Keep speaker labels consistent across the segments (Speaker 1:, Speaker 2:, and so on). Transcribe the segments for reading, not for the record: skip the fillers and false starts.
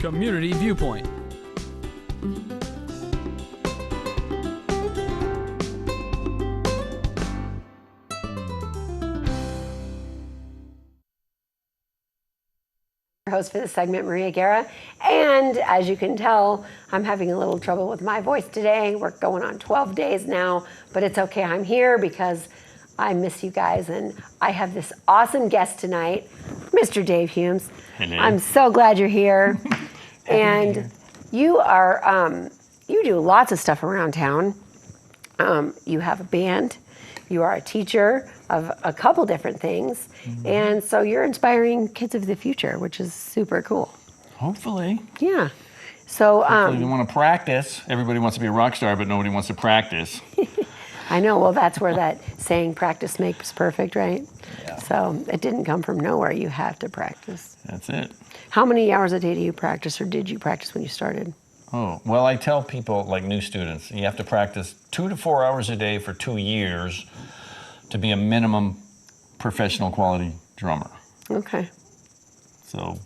Speaker 1: Community Viewpoint.
Speaker 2: Host for this segment, Maria Guerra, and as you can tell, I'm having a little trouble with my voice today. We're going on 12 days now, but it's okay. I'm here because I miss you guys, and I have this awesome guest tonight, Mr. Dave Humes.
Speaker 3: Hello.
Speaker 2: I'm so glad you're here. And you are, you do lots of stuff around town. You have a band. You are a teacher of a couple different things. Mm-hmm. And so you're inspiring kids of the future, which is super cool.
Speaker 3: Hopefully.
Speaker 2: Yeah. So
Speaker 3: Hopefully they want to practice. Everybody wants to be a rock star, but nobody wants to practice.
Speaker 2: I know. Well, that's where that saying practice makes perfect, right?
Speaker 3: Yeah.
Speaker 2: So it didn't come from nowhere. You have to practice.
Speaker 3: That's it.
Speaker 2: How many hours a day do you practice, or did you practice when you started?
Speaker 3: Oh, well, I tell people, like new students, you have to practice 2 to 4 hours a day for 2 years to be a minimum professional quality drummer.
Speaker 2: Okay.
Speaker 3: So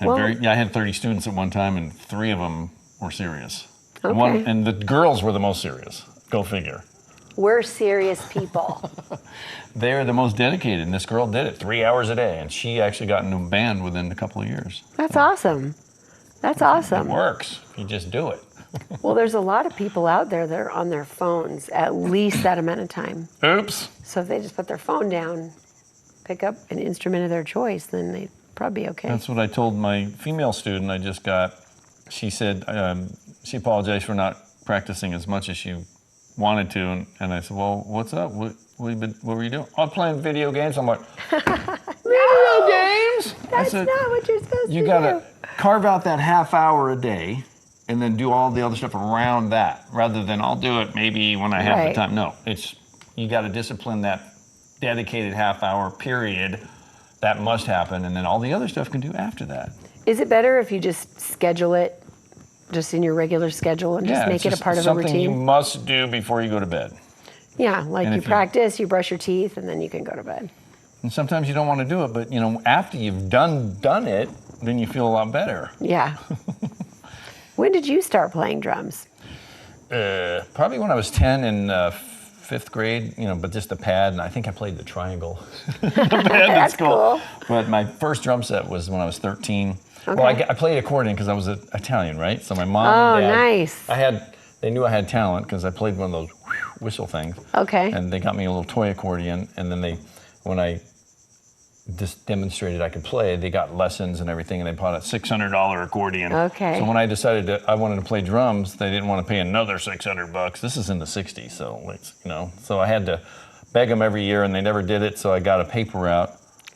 Speaker 3: I had 30 students at one time, and 3 of them were serious.
Speaker 2: Okay.
Speaker 3: And the girls were the most serious. Go figure.
Speaker 2: We're serious people.
Speaker 3: They're the most dedicated, and this girl did it 3 hours a day, and she actually got into a band within a couple of years.
Speaker 2: That's awesome. That's awesome.
Speaker 3: It works. You just do it.
Speaker 2: Well, there's a lot of people out there that are on their phones at least that amount of time.
Speaker 3: Oops.
Speaker 2: So if they just put their phone down, pick up an instrument of their choice, then they'd probably be okay.
Speaker 3: That's what I told my female student I just got. She said she apologized for not practicing as much as she wanted to, and I said, well, what's up? What were you doing? I'm playing video games. I'm like, video games?
Speaker 2: That's not what you're supposed to do.
Speaker 3: You gotta carve out that half hour a day and then do all the other stuff around that, rather than I'll do it maybe when I have the time. No, you gotta discipline that dedicated half hour period. That must happen, and then all the other stuff can do after that.
Speaker 2: Is it better if you just schedule it just in your regular schedule and just make it a part of a routine?
Speaker 3: Something you must do before you go to bed.
Speaker 2: Yeah, like you practice, you brush your teeth, and then you can go to bed.
Speaker 3: And sometimes you don't want to do it, but after you've done it, then you feel a lot better.
Speaker 2: Yeah. When did you start playing drums?
Speaker 3: Probably when I was 10 in 5th grade, but just the pad, and I think I played the triangle. The pad
Speaker 2: That's cool.
Speaker 3: But my first drum set was when I was 13.
Speaker 2: Okay.
Speaker 3: Well, I played accordion because I was Italian, right? So my mom and dad,
Speaker 2: nice.
Speaker 3: They knew I had talent because I played one of those whistle things.
Speaker 2: Okay.
Speaker 3: And they got me a little toy accordion, and then when I just demonstrated I could play, they got lessons and everything, and they bought a $600 accordion.
Speaker 2: Okay.
Speaker 3: So when I decided I wanted to play drums, they didn't want to pay another $600. This is in the 60s, so I had to beg them every year, and they never did it, so I got a paper route.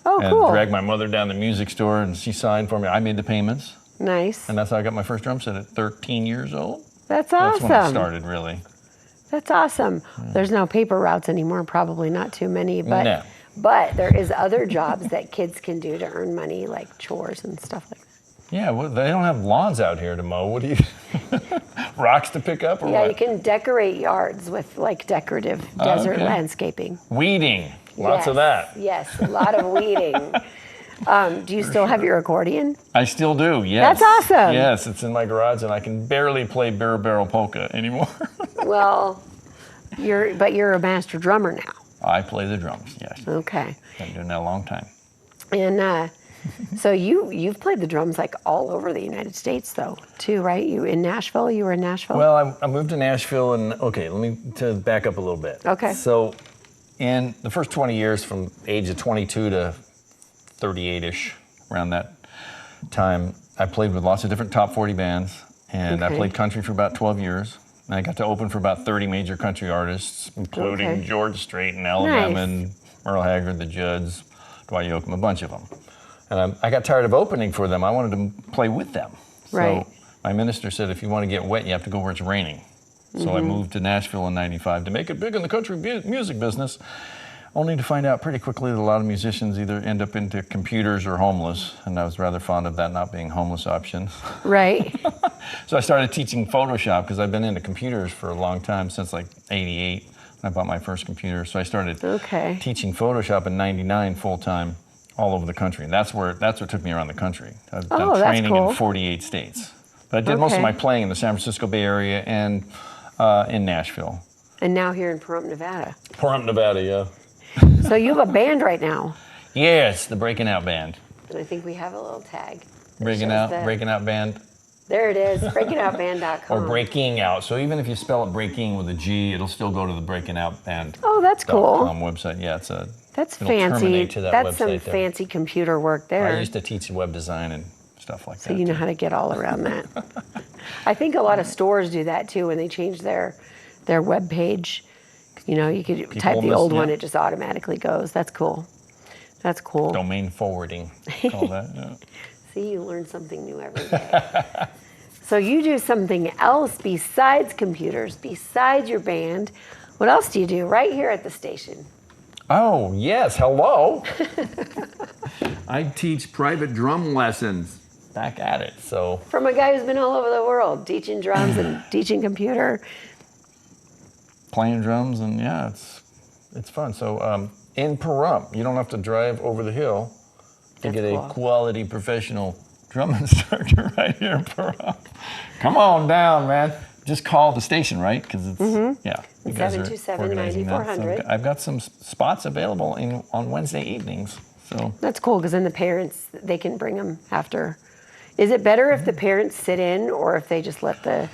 Speaker 2: Oh,
Speaker 3: and
Speaker 2: cool.
Speaker 3: dragged my mother down to the music store, and she signed for me. I made the payments.
Speaker 2: Nice.
Speaker 3: And that's how I got my first drum set at 13 years old.
Speaker 2: That's awesome.
Speaker 3: That's when it started, really.
Speaker 2: That's awesome. There's no paper routes anymore, probably not too many, but
Speaker 3: No.
Speaker 2: But there is other jobs that kids can do to earn money, like chores and stuff like that.
Speaker 3: Yeah, well, they don't have lawns out here to mow. What do you, rocks to pick up or
Speaker 2: Yeah,
Speaker 3: what?
Speaker 2: you can decorate yards with like decorative desert landscaping.
Speaker 3: Weeding, lots of that.
Speaker 2: Yes, a lot of weeding. Do you still have your accordion?
Speaker 3: I still do, yes.
Speaker 2: That's awesome.
Speaker 3: Yes, it's in my garage, and I can barely play barrel polka anymore.
Speaker 2: Well, you're a master drummer now.
Speaker 3: I play the drums, yes.
Speaker 2: Okay.
Speaker 3: Been doing that a long time.
Speaker 2: And so you've played the drums like all over the United States, though, too, right? You were in Nashville.
Speaker 3: Well, I moved to Nashville, and let me back up a little bit.
Speaker 2: Okay.
Speaker 3: So, in the first 20 years, from age of 22 to 38-ish, around that time, I played with lots of different top 40 bands, and I played country for about 12 years. And I got to open for about 30 major country artists, including George Strait and Alabama and Merle Haggard, the Judds, Dwight Yoakam, a bunch of them. And I got tired of opening for them. I wanted to play with them.
Speaker 2: Right.
Speaker 3: So my minister said, if you want to get wet, you have to go where it's raining. So I moved to Nashville in '95 to make it big in the country music business, only to find out pretty quickly that a lot of musicians either end up into computers or homeless, and I was rather fond of that not being homeless option.
Speaker 2: Right.
Speaker 3: So I started teaching Photoshop because I've been into computers for a long time, since like '88 when I bought my first computer. So I started teaching Photoshop in '99 full time all over the country. And that's what took me around the country. I've
Speaker 2: Oh,
Speaker 3: done
Speaker 2: that's
Speaker 3: training
Speaker 2: cool.
Speaker 3: in 48 states. But I did most of
Speaker 2: Okay.
Speaker 3: my playing in the San Francisco Bay Area and in Nashville.
Speaker 2: And now here in Pahrump, Nevada.
Speaker 3: Pahrump, Nevada, yeah.
Speaker 2: So you have a band right now.
Speaker 3: Yes, the Breaking Out Band.
Speaker 2: And I think we have a little tag. that
Speaker 3: Breaking
Speaker 2: shows
Speaker 3: Out,
Speaker 2: the-
Speaker 3: Breaking Out Band.
Speaker 2: There it is, breakingoutband.com.
Speaker 3: Or Breaking Out. So even if you spell it Breaking with a G, it'll still go to the Breaking Out Band.
Speaker 2: Oh, that's cool.
Speaker 3: website. Yeah, it's a.
Speaker 2: That's
Speaker 3: it'll
Speaker 2: fancy.
Speaker 3: terminate to that
Speaker 2: That's some
Speaker 3: website there.
Speaker 2: fancy computer work there.
Speaker 3: I used to teach web design and stuff like
Speaker 2: So
Speaker 3: that.
Speaker 2: you know
Speaker 3: too.
Speaker 2: how to get all around that. I think a lot of stores do that too when they change their web page. You know, you could type the old one,
Speaker 3: yeah.
Speaker 2: it just automatically goes. That's cool. That's cool.
Speaker 3: Domain forwarding, call that. Yeah.
Speaker 2: See, you learn something new every day. So you do something else besides computers, besides your band. What else do you do right here at the station?
Speaker 3: Oh, yes, hello. I teach private drum lessons. Back at it, so.
Speaker 2: From a guy who's been all over the world, teaching drums and teaching computer.
Speaker 3: Playing drums, and yeah, it's fun. So in Pahrump, you don't have to drive over the hill to
Speaker 2: That's
Speaker 3: get a
Speaker 2: cool.
Speaker 3: quality professional drum instructor right here in Pahrump. Come on down, man. Just call the station, right? Because it's, yeah. you guys are
Speaker 2: 727-9400.
Speaker 3: organizing that. So I've got some spots available on Wednesday evenings. So
Speaker 2: That's cool because then the parents, they can bring them after. Is it better if the parents sit in or if they just let the...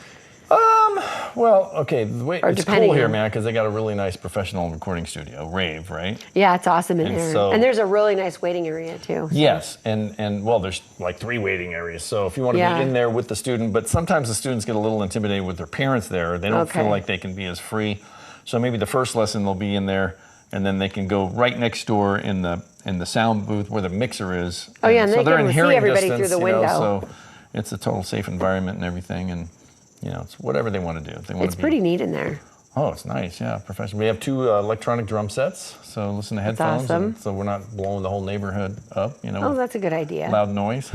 Speaker 3: well, okay, the way,
Speaker 2: Or
Speaker 3: it's
Speaker 2: depending
Speaker 3: cool here,
Speaker 2: on-
Speaker 3: man, because they got a really nice professional recording studio, Rave, right?
Speaker 2: Yeah, it's awesome in
Speaker 3: And
Speaker 2: there.
Speaker 3: so-
Speaker 2: And there's a really nice waiting area too.
Speaker 3: Yes, and well, there's like 3 waiting areas. So if you want to
Speaker 2: Yeah.
Speaker 3: be in there with the student, but sometimes the students get a little intimidated with their parents there. They don't feel
Speaker 2: Okay.
Speaker 3: like they can be as free. So maybe the first lesson they'll be in there, and then they can go right next door in the sound booth where the mixer is.
Speaker 2: Oh, yeah, and
Speaker 3: so
Speaker 2: they
Speaker 3: they're
Speaker 2: can
Speaker 3: in
Speaker 2: see
Speaker 3: hearing
Speaker 2: everybody through
Speaker 3: distance,
Speaker 2: the
Speaker 3: you know,
Speaker 2: window.
Speaker 3: so it's a total safe environment and everything, and you know, it's whatever they want to do. If they want
Speaker 2: It's
Speaker 3: to be,
Speaker 2: pretty neat in there.
Speaker 3: Oh, it's nice, yeah, professional. We have 2 electronic drum sets, so listen to headphones,
Speaker 2: awesome.
Speaker 3: and so we're not blowing the whole neighborhood up, you know,
Speaker 2: Oh,
Speaker 3: with
Speaker 2: that's a good idea.
Speaker 3: loud noise.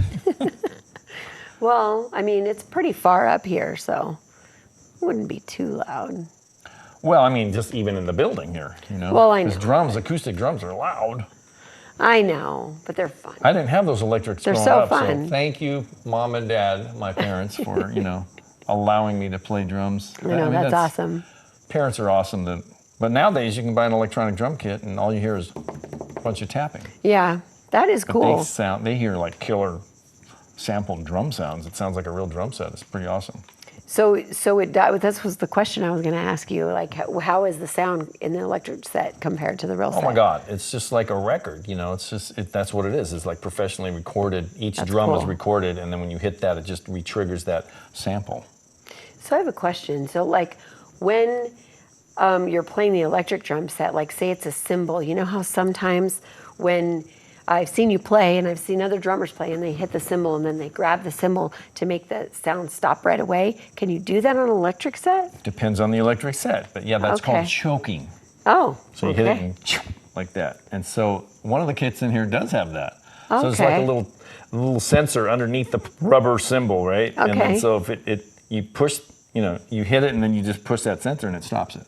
Speaker 2: Well, I mean, it's pretty far up here, so it wouldn't be too loud.
Speaker 3: Well, I mean, just even in the building here, you know.
Speaker 2: Well, I
Speaker 3: Because
Speaker 2: know.
Speaker 3: drums, acoustic drums are loud.
Speaker 2: I know, but they're fun.
Speaker 3: I didn't have those electrics
Speaker 2: They're
Speaker 3: growing
Speaker 2: so
Speaker 3: up,
Speaker 2: fun.
Speaker 3: so thank you, Mom and Dad, my parents, for, you know, allowing me to play drums.
Speaker 2: I know,
Speaker 3: mean,
Speaker 2: that's awesome.
Speaker 3: Parents are awesome. But nowadays, you can buy an electronic drum kit, and all you hear is a bunch of tapping.
Speaker 2: Yeah, that is
Speaker 3: But
Speaker 2: cool.
Speaker 3: they hear like killer sampled drum sounds. It sounds like a real drum set. It's pretty awesome.
Speaker 2: So that was the question I was going to ask you. Like, how is the sound in the electric set compared to the real set?
Speaker 3: Oh my God, it's just like a record, you know, that's what it is. It's like professionally recorded. Each
Speaker 2: That's
Speaker 3: drum is
Speaker 2: cool.
Speaker 3: recorded, and then when you hit that, it just re-triggers that sample.
Speaker 2: So I have a question. So like when you're playing the electric drum set, like say it's a cymbal, you know how sometimes when I've seen you play and I've seen other drummers play and they hit the cymbal and then they grab the cymbal to make the sound stop right away. Can you do that on an electric set?
Speaker 3: Depends on the electric set, but yeah, that's
Speaker 2: Okay.
Speaker 3: called choking.
Speaker 2: Oh,
Speaker 3: So you hit it and like that. And so one of the kits in here does have that. So it's like
Speaker 2: Okay.
Speaker 3: a little sensor underneath the rubber cymbal, right? And
Speaker 2: Okay.
Speaker 3: then so if you push, you know, you hit it and then you just push that sensor and it stops it.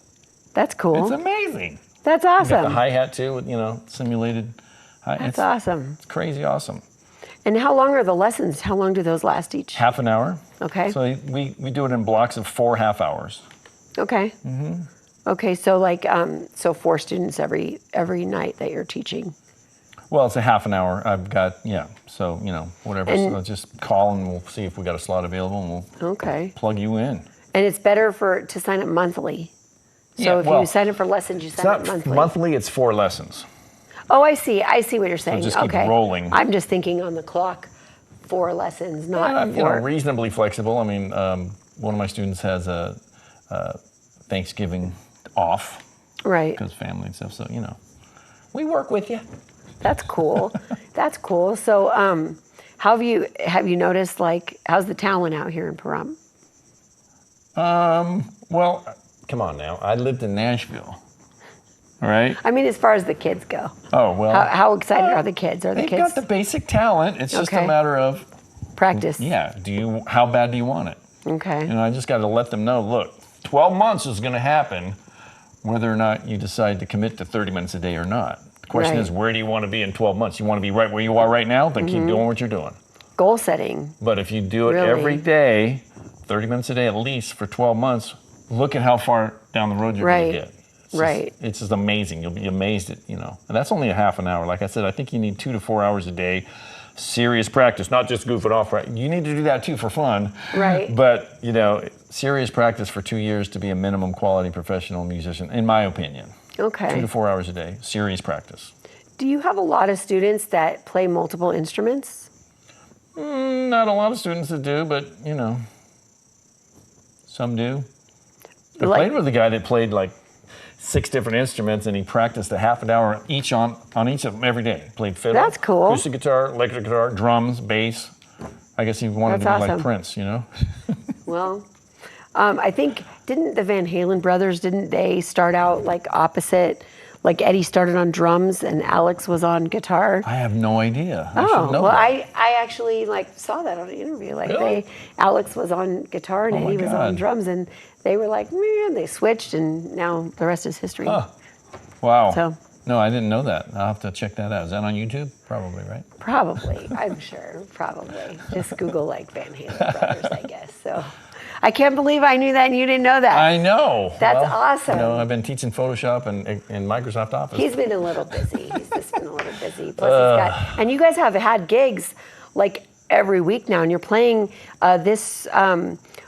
Speaker 2: that's cool.
Speaker 3: It's amazing.
Speaker 2: That's
Speaker 3: You got the
Speaker 2: awesome.
Speaker 3: hi-hat too, with, you know, simulated hi.
Speaker 2: That's awesome.
Speaker 3: It's crazy awesome.
Speaker 2: And how long are the lessons? How long do those last each?
Speaker 3: Half an hour.
Speaker 2: Okay.
Speaker 3: So we do it in blocks of 4 half hours.
Speaker 2: Okay.
Speaker 3: Mm-hmm.
Speaker 2: Okay, so like so 4 students every night that you're teaching.
Speaker 3: Well, it's a half an hour. I've got, yeah, so, you know, whatever.
Speaker 2: And-
Speaker 3: So just call and we'll see if we got a slot available and we'll
Speaker 2: Okay.
Speaker 3: plug you in.
Speaker 2: And it's better to sign up monthly. So
Speaker 3: Yeah,
Speaker 2: if
Speaker 3: well,
Speaker 2: you sign up for lessons, you
Speaker 3: It's
Speaker 2: sign up
Speaker 3: not
Speaker 2: monthly.
Speaker 3: monthly, it's 4 lessons.
Speaker 2: Oh, I see. I see what you're saying.
Speaker 3: just keep
Speaker 2: okay.
Speaker 3: rolling.
Speaker 2: I'm just thinking on the clock, 4 lessons, not
Speaker 3: And I'm, you
Speaker 2: 4.
Speaker 3: know, reasonably flexible. I mean, one of my students has a Thanksgiving off
Speaker 2: Right.
Speaker 3: because family and stuff. So, you know, we work with you.
Speaker 2: That's cool. That's cool. So, how have you noticed, like, how's the talent out here in Pahrump?
Speaker 3: Well, come on now. I lived in Nashville. All right.
Speaker 2: I mean, as far as the kids go,
Speaker 3: Oh, well.
Speaker 2: how excited are the kids? Are the
Speaker 3: They've
Speaker 2: kids
Speaker 3: got the basic talent. It's just
Speaker 2: Okay.
Speaker 3: a matter of,
Speaker 2: practice?
Speaker 3: yeah, how bad do you want it?
Speaker 2: Okay.
Speaker 3: You know, I just got to let them know, look, 12 months is going to happen whether or not you decide to commit to 30 minutes a day or not. The question
Speaker 2: Right.
Speaker 3: is, where do you want to be in 12 months? You want to be right where you are right now? Then keep doing what you're doing.
Speaker 2: Goal setting.
Speaker 3: But if you do it
Speaker 2: Really?
Speaker 3: every day, 30 minutes a day at least for 12 months, look at how far down the road you're going
Speaker 2: Right.
Speaker 3: to get.
Speaker 2: Right.
Speaker 3: It's just amazing. You'll be amazed at, and that's only a half an hour. Like I said, I think you need 2 to 4 hours a day, serious practice, not just goof it off, right? You need to do that too for fun.
Speaker 2: Right.
Speaker 3: But, serious practice for 2 years to be a minimum quality professional musician, in my opinion.
Speaker 2: Okay.
Speaker 3: 2 to 4 hours a day, serious practice.
Speaker 2: Do you have a lot of students that play multiple instruments?
Speaker 3: Not a lot of students that do, but, some do. I played with a guy that played like 6 different instruments, and he practiced a half an hour each on each of them every day. Played fiddle,
Speaker 2: That's cool.
Speaker 3: acoustic guitar, electric guitar, drums, bass. I guess he wanted
Speaker 2: That's
Speaker 3: to be
Speaker 2: awesome.
Speaker 3: like Prince,
Speaker 2: Well, I think, didn't the Van Halen brothers, didn't they start out like opposite? Like Eddie started on drums and Alex was on guitar.
Speaker 3: I have no idea. I
Speaker 2: Oh,
Speaker 3: should know
Speaker 2: well,
Speaker 3: that.
Speaker 2: I actually saw that on an interview.
Speaker 3: Really?
Speaker 2: Alex was on guitar and
Speaker 3: Oh my
Speaker 2: Eddie was on
Speaker 3: God.
Speaker 2: drums, and they were like, man, they switched, and now the rest is history.
Speaker 3: Huh. Wow.
Speaker 2: So-
Speaker 3: No, I didn't know that. I'll have to check that out. Is that on YouTube? Probably, right?
Speaker 2: Probably, I'm sure, probably. Just Google Van Halen brothers, I guess. So, I can't believe I knew that and you didn't know that.
Speaker 3: I know.
Speaker 2: That's awesome.
Speaker 3: I've been teaching Photoshop and Microsoft Office.
Speaker 2: He's been a little busy. He's just been a little busy. Plus, and you guys have had gigs like every week now, and you're playing this.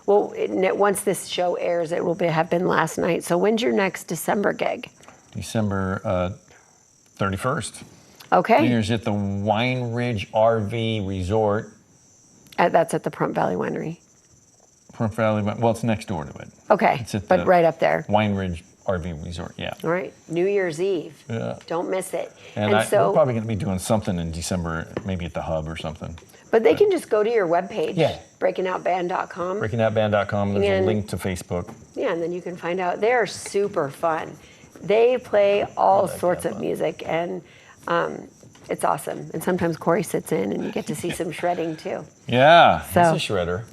Speaker 2: Once this show airs, it will have been last night. So when's your next December gig?
Speaker 3: December 31st.
Speaker 2: Okay.
Speaker 3: New Year's at the Wine Ridge RV Resort.
Speaker 2: That's at the Pahrump Valley Winery.
Speaker 3: Pahrump Valley, well, it's next door to it.
Speaker 2: Okay,
Speaker 3: It's at
Speaker 2: but
Speaker 3: the
Speaker 2: right up there.
Speaker 3: Wine Ridge RV Resort, yeah.
Speaker 2: All right, New Year's Eve.
Speaker 3: Yeah.
Speaker 2: Don't miss it.
Speaker 3: And we're probably going to be doing something in December, maybe at the Hub or something.
Speaker 2: But they can just go to your webpage,
Speaker 3: Yeah.
Speaker 2: breakingoutband.com.
Speaker 3: Breakingoutband.com, there's
Speaker 2: And-
Speaker 3: a link to Facebook.
Speaker 2: Yeah, and then you can find out. They're super fun. They play all sorts of music, and it's awesome. And sometimes Corey sits in, and you get to see some shredding too.
Speaker 3: Yeah,
Speaker 2: So-
Speaker 3: he's a shredder.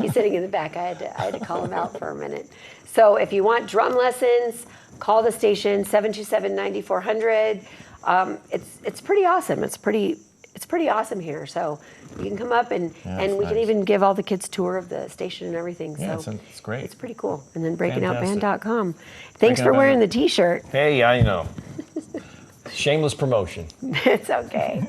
Speaker 2: He's sitting in the back. I had to call him out for a minute. So if you want drum lessons, call the station 727-9400. It's pretty awesome. It's pretty awesome here. So you can come up and
Speaker 3: it's
Speaker 2: we can
Speaker 3: nice.
Speaker 2: even give all the kids tour of the station and everything.
Speaker 3: Yeah,
Speaker 2: So
Speaker 3: it's great.
Speaker 2: it's pretty cool. And then
Speaker 3: Fantastic.
Speaker 2: breakingoutband.com. Thanks for wearing the T-shirt.
Speaker 3: Hey, I know. Shameless promotion.
Speaker 2: It's okay.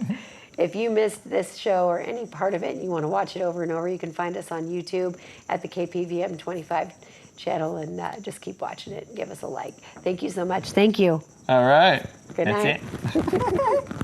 Speaker 2: If you missed this show or any part of it and you want to watch it over and over, you can find us on YouTube at the KPVM 25 channel, and just keep watching it and give us a like. Thank you so much. Thank you.
Speaker 3: All right.
Speaker 2: Good
Speaker 3: That's
Speaker 2: night.
Speaker 3: it.